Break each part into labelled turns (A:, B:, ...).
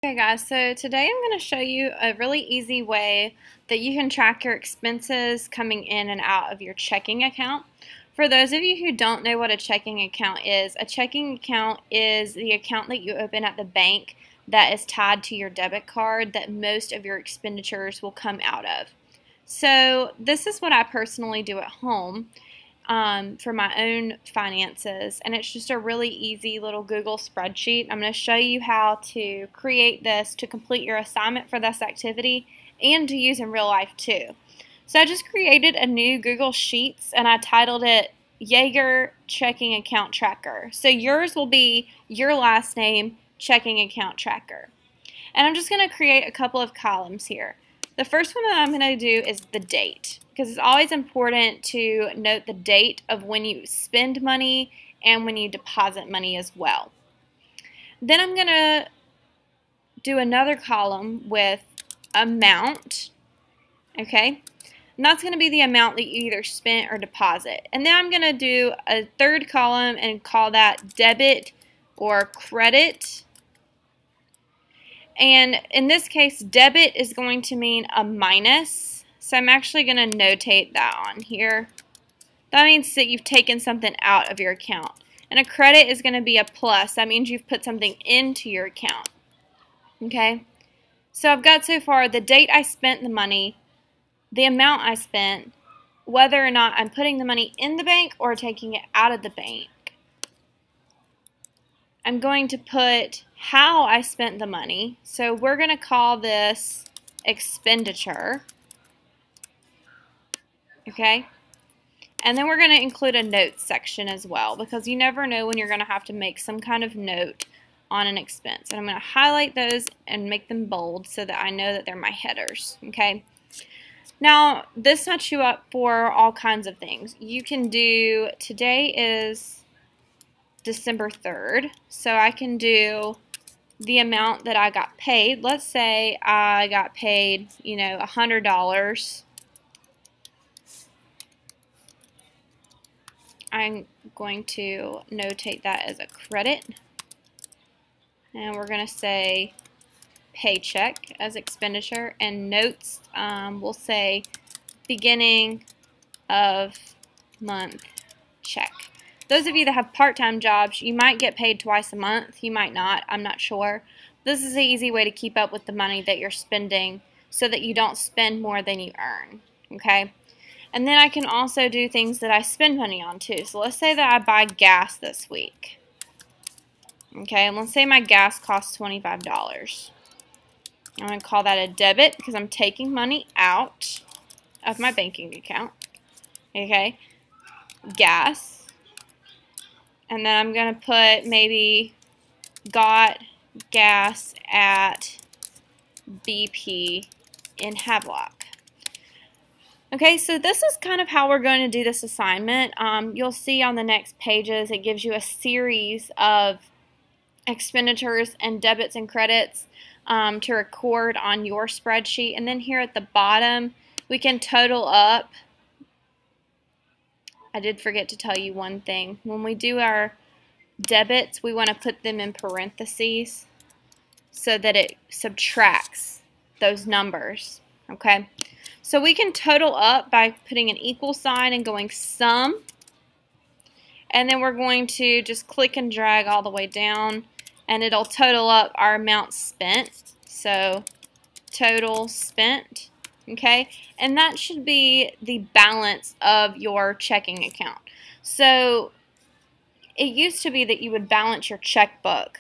A: Okay guys, so today I'm going to show you a really easy way that you can track your expenses coming in and out of your checking account. For those of you who don't know what a checking account is, a checking account is the account that you open at the bank that is tied to your debit card that most of your expenditures will come out of. So this is what I personally do at home. For my own finances, and it's just a really easy little Google spreadsheet. I'm going to show you how to create this to complete your assignment for this activity and to use in real life too. So I just created a new Google Sheets and I titled it Jaeger Checking Account Tracker. So yours will be your last name, Checking Account Tracker. And I'm just going to create a couple of columns here. The first one that I'm going to do is the date, because it's always important to note the date of when you spend money and when you deposit money as well. Then I'm going to do another column with amount, okay? And that's going to be the amount that you either spent or deposit. And then I'm going to do a third column and call that debit or credit. And in this case, debit is going to mean a minus. So I'm actually going to notate that on here. That means that you've taken something out of your account. And a credit is going to be a plus. That means you've put something into your account. Okay? So I've got so far the date I spent the money, the amount I spent, whether or not I'm putting the money in the bank or taking it out of the bank. I'm going to put how I spent the money. So we're going to call this expenditure. Okay? And then we're going to include a notes section as well, because you never know when you're going to have to make some kind of note on an expense. And I'm going to highlight those and make them bold so that I know that they're my headers. Okay? Now, this sets you up for all kinds of things. You can do, today is December 3rd, so I can do the amount that I got paid. Let's say I got paid, $100. I'm going to notate that as a credit, and we're going to say paycheck as expenditure, and notes we'll say beginning of month check. Those of you that have part-time jobs, you might get paid twice a month. You might not. I'm not sure. This is an easy way to keep up with the money that you're spending so that you don't spend more than you earn. Okay? And then I can also do things that I spend money on too. So let's say that I buy gas this week. Okay, and let's say my gas costs $25. I'm going to call that a debit because I'm taking money out of my banking account. Okay? Gas. And then I'm going to put maybe got gas at BP in Havelock. Okay, so this is kind of how we're going to do this assignment. You'll see on the next pages it gives you a series of expenditures and debits and credits to record on your spreadsheet. And then here at the bottom we can total up. I did forget to tell you one thing. When we do our debits, we want to put them in parentheses so that it subtracts those numbers. Okay? So we can total up by putting an equal sign and going sum. And then we're going to just click and drag all the way down, and it'll total up our amount spent. So total spent. Okay, and that should be the balance of your checking account. So it used to be that you would balance your checkbook.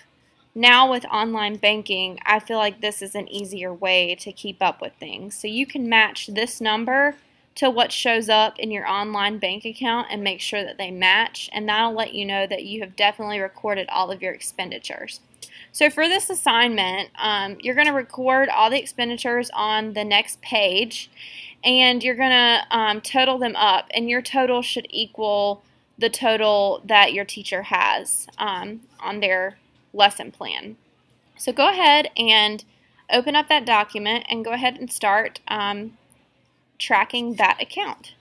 A: Now with online banking, I feel like this is an easier way to keep up with things. So you can match this number to what shows up in your online bank account and make sure that they match, and that'll let you know that you have definitely recorded all of your expenditures. So for this assignment, you're going to record all the expenditures on the next page, and you're going to total them up, and your total should equal the total that your teacher has on their lesson plan. So go ahead and open up that document and go ahead and start tracking that account.